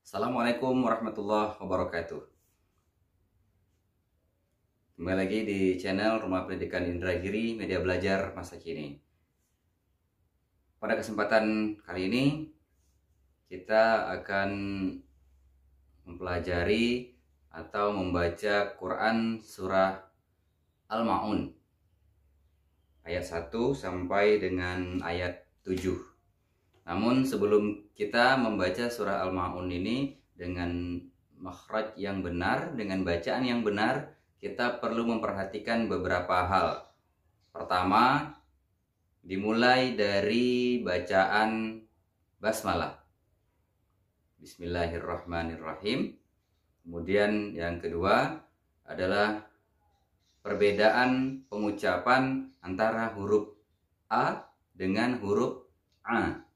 Assalamualaikum warahmatullahi wabarakatuh. Kembali lagi di channel Rumah Pendidikan Indragiri Media Belajar Masa Kini. Pada kesempatan kali ini kita akan mempelajari atau membaca Quran surah Al-Ma'un ayat 1 sampai dengan ayat 7. Namun sebelum kita membaca surah Al-Ma'un ini dengan makhraj yang benar, dengan bacaan yang benar, kita perlu memperhatikan beberapa hal. Pertama, dimulai dari bacaan basmalah. Bismillahirrahmanirrahim. Kemudian yang kedua adalah perbedaan pengucapan antara huruf A dengan huruf A.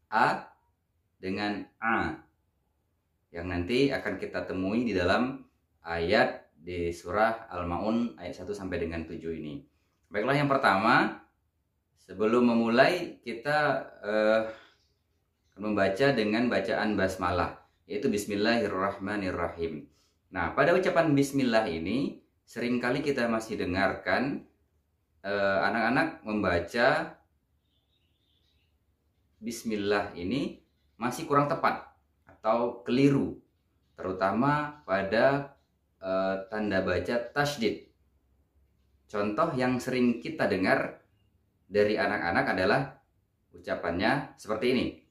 A dengan A yang nanti akan kita temui di dalam ayat di surah Al-Ma'un ayat 1 sampai dengan 7 ini. Baiklah, yang pertama, sebelum memulai kita membaca dengan bacaan basmalah, yaitu Bismillahirrahmanirrahim. Nah, pada ucapan Bismillah ini seringkali kita masih dengarkan anak-anak membaca Bismillah ini masih kurang tepat atau keliru, terutama pada tanda baca tasydid. Contoh yang sering kita dengar dari anak-anak adalah ucapannya seperti ini.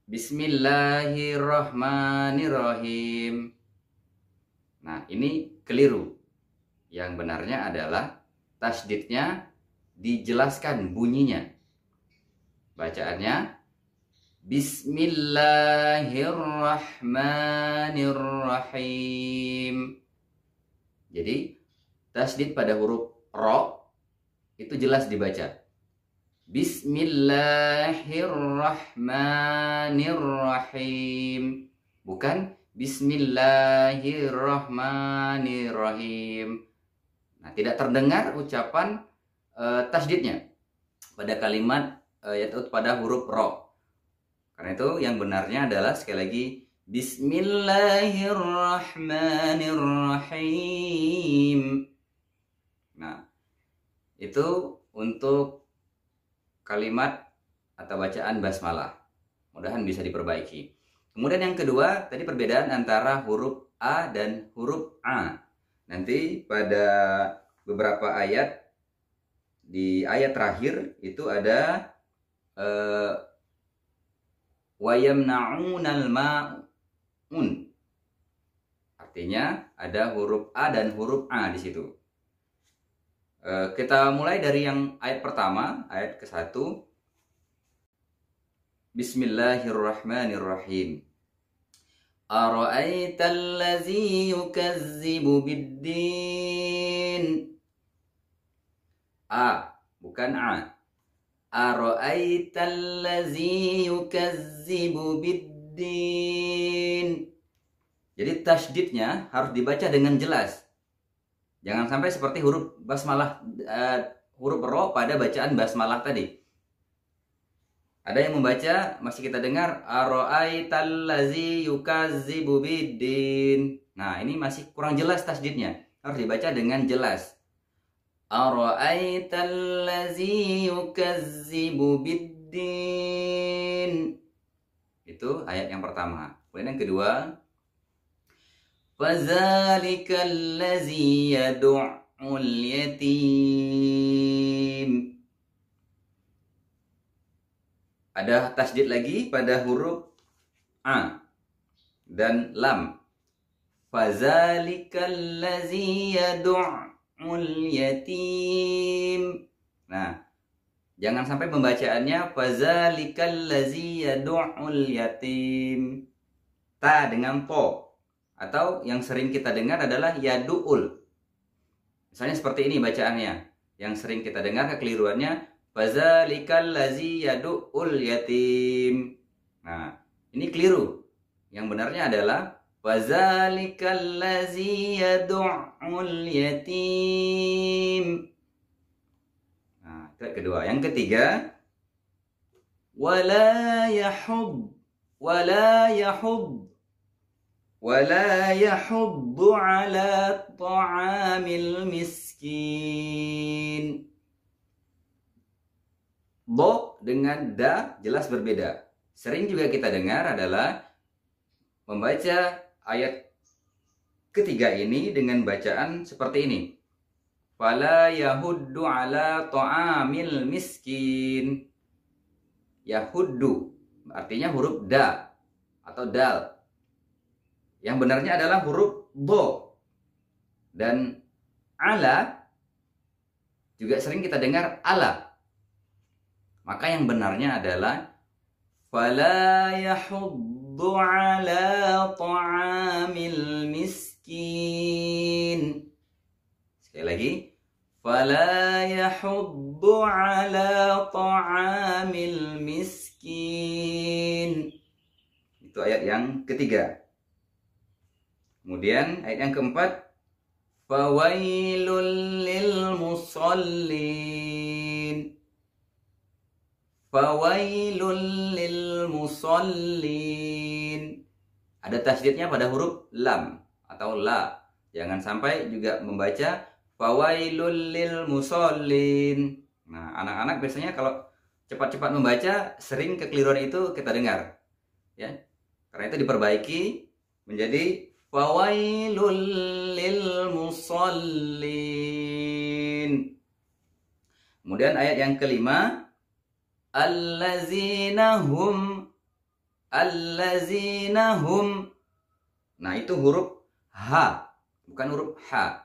Bismillahirrahmanirrahim. Nah, ini keliru. Yang benarnya adalah tasydidnya dijelaskan bunyinya. Bacaannya Bismillahirrahmanirrahim. Jadi tasydid pada huruf ro itu jelas dibaca. Bismillahirrahmanirrahim, bukan Bismillahirrahmanirrahim. Nah, tidak terdengar ucapan tasydidnya pada kalimat yaitu pada huruf ro. Karena itu yang benarnya adalah sekali lagi Bismillahirrahmanirrahim. Nah, itu untuk kalimat atau bacaan basmalah. Mudah-mudahan bisa diperbaiki. Kemudian yang kedua, tadi perbedaan antara huruf A dan huruf A. Nanti pada beberapa ayat, di ayat terakhir itu ada wa yamna'unal ma'un. Artinya ada huruf A dan huruf A di situ. Kita mulai dari yang ayat pertama, ayat ke-1. Bismillahirrahmanirrahim. Ara'aital ladzi yukazzibu biddin. A, bukan A. Ara'aital ladzi yukazzibu biddin. Jadi tasydidnya harus dibaca dengan jelas. Jangan sampai seperti huruf basmalah, huruf ro pada bacaan basmalah tadi. Ada yang membaca, masih kita dengar ara'aital ladzi yukazzibu biddin. Nah, ini masih kurang jelas tasydidnya. Harus dibaca dengan jelas. Ara'aital ladzi yukazzibu biddin. Itu ayat yang pertama. Kemudian yang kedua, fadzalikal ladzi yad'ul yatim. Ada tasydid lagi pada huruf A dan lam. Fadzalikal ladzi yad'ul yatim. Nah, jangan sampai pembacaannya fadzalikal ladzi yad'ul yatim. Ta dengan po, atau yang sering kita dengar adalah yadu'ul. Misalnya seperti ini bacaannya. Yang sering kita dengar kekeliruannya fadzalikal ladzi yad'ul yatim. Nah, ini keliru. Yang benarnya adalah fadzalikal ladzi yad'ul yatim. Nah, itu kedua. Yang ketiga, wala yahud wala yahuddu ala ta'amil miskin. Do dengan da jelas berbeda. Sering juga kita dengar adalah membaca ayat ketiga ini dengan bacaan seperti ini. Fala yahuddu ala ta'amil miskin. Yahuddu artinya huruf da atau dal. Yang benarnya adalah huruf do. Dan ala juga sering kita dengar ala. Maka yang benarnya adalah fala yahuddu ala ta'amil miskin. Sekali lagi, fala yahuddu ala ta'amil miskin. Itu ayat yang ketiga. Kemudian ayat yang keempat, fawailul lil musallin. Fawailul lil musallin. Ada tasydidnya pada huruf lam atau la. Jangan sampai juga membaca fawailul lil musallin. Nah, anak-anak biasanya kalau cepat-cepat membaca sering kekeliruan itu kita dengar. Ya. Karena itu diperbaiki menjadi fawailul lil musallin. Kemudian ayat yang kelima, allazina hum. Nah, itu huruf H, bukan huruf H.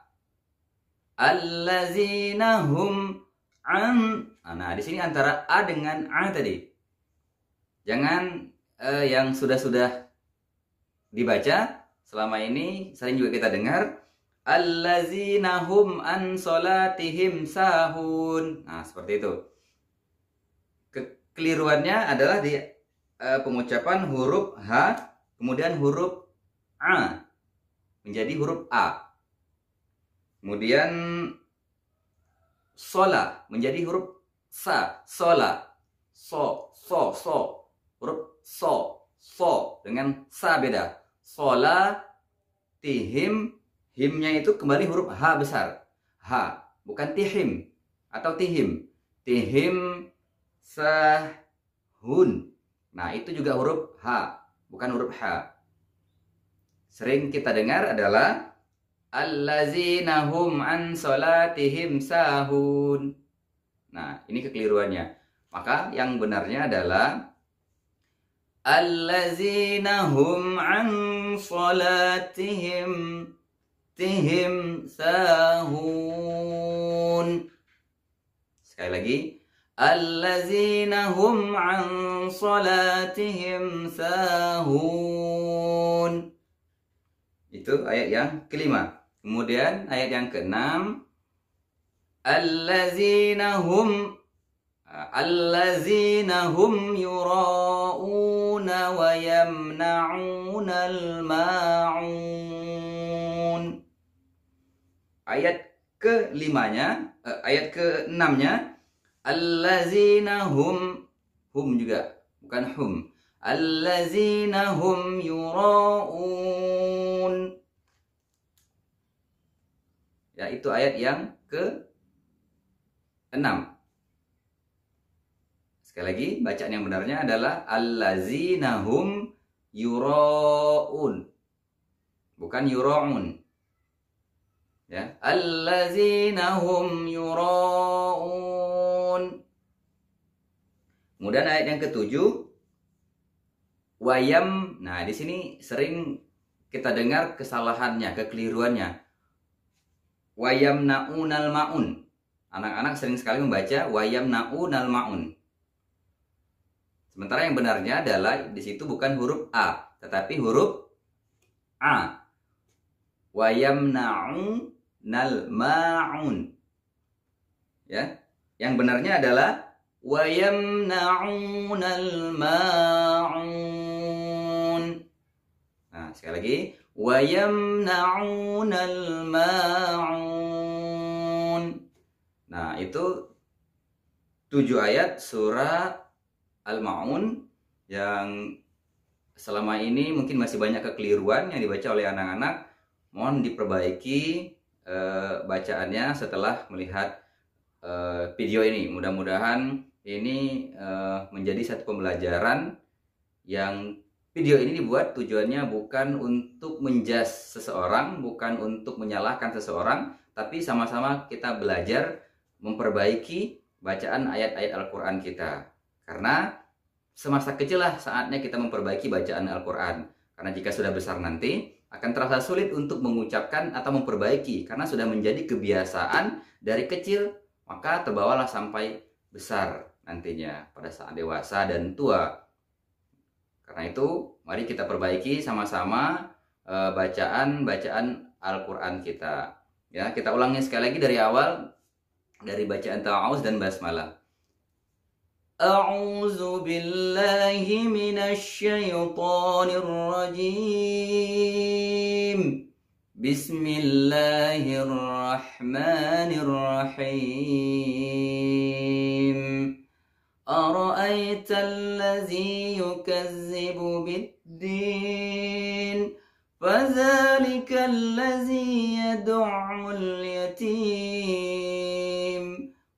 Allazina hum an. Nah, di sini antara A dengan A tadi. Jangan yang sudah dibaca selama ini sering juga kita dengar allazina hum an salatihim sahun. Nah, seperti itu. Kekeliruannya adalah di pengucapan huruf H kemudian huruf A menjadi huruf A. Kemudian sola menjadi huruf sa, sola. So. Huruf so dengan sa beda. Sola tihim, himnya itu kembali huruf H besar. H, bukan tihim atau tihim. Tihim sahun. Nah, itu juga huruf H, bukan huruf H. Sering kita dengar adalah allazina hum an salatihim sahun. Nah, ini kekeliruannya. Maka yang benarnya adalah allazina hum an salatihim sahun. Sekali lagi, allazina hum an salatihim sahun. Itu ayat yang kelima. Kemudian ayat yang keenam, allazina hum yura'una wa yamna'una al-ma'un. Ayat kelimanya, ayat keenamnya, allazina hum juga, bukan hum. Allazina hum yura'un. Ya, itu ayat yang ke-6. Sekali lagi, bacaan yang benarnya adalah allazina hum yura'un, bukan yura'un. Ya, allazina hum yura'un. Kemudian ayat yang ke-7, wayam. Nah, di sini sering kita dengar kesalahannya, kekeliruannya. Wayam na'unal ma'un. Anak-anak sering sekali membaca wayam na'unal ma'un. Sementara yang benarnya adalah di situ bukan huruf A, tetapi huruf A. Wayam na'unal ma'un. Ya, yang benarnya adalah wayam na'unal ma'un. Nah, sekali lagi, wayamna'unal ma'un. Nah, itu 7 ayat surah Al-Ma'un yang selama ini mungkin masih banyak kekeliruan yang dibaca oleh anak-anak. Mohon diperbaiki bacaannya setelah melihat video ini. Mudah-mudahan ini menjadi satu pembelajaran yang video ini dibuat tujuannya bukan untuk menjudge seseorang, bukan untuk menyalahkan seseorang, tapi sama-sama kita belajar memperbaiki bacaan ayat-ayat Al-Quran kita. Karena semasa kecil lah saatnya kita memperbaiki bacaan Al-Quran. Karena jika sudah besar nanti, akan terasa sulit untuk mengucapkan atau memperbaiki. Karena sudah menjadi kebiasaan dari kecil, maka terbawalah sampai besar nantinya pada saat dewasa dan tua. Karena itu, mari kita perbaiki sama-sama bacaan Al-Quran kita. Ya, kita ulangi sekali lagi dari awal, dari bacaan ta'awuz dan basmalah. A'udzu billahi minasy syaithanir rajim. Bismillahirrahmanirrahim. أرأيت الذي يكذب بالدين فذلك الذي يدع اليتيم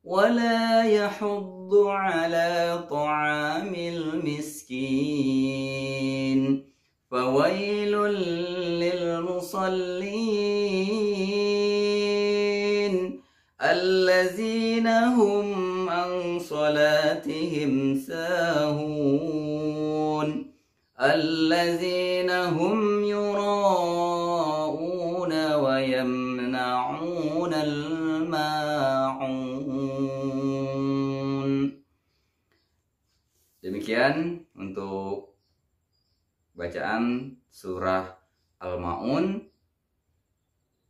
ولا يحض على طعام المسكين فويل للمصلين الذين هم عن صلاتهم ساهون الذين هم يراءون ويمنعون الماعون. Demikian untuk bacaan surah Al-Ma'un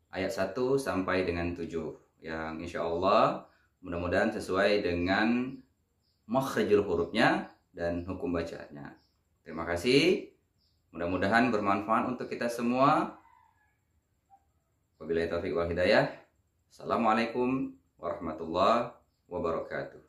ayat 1 sampai dengan 7 yang insya Allah mudah-mudahan sesuai dengan makhrijul hurufnya dan hukum bacaannya. Terima kasih. Mudah-mudahan bermanfaat untuk kita semua. Wabillahi taufiq wal hidayah. Assalamualaikum warahmatullahi wabarakatuh.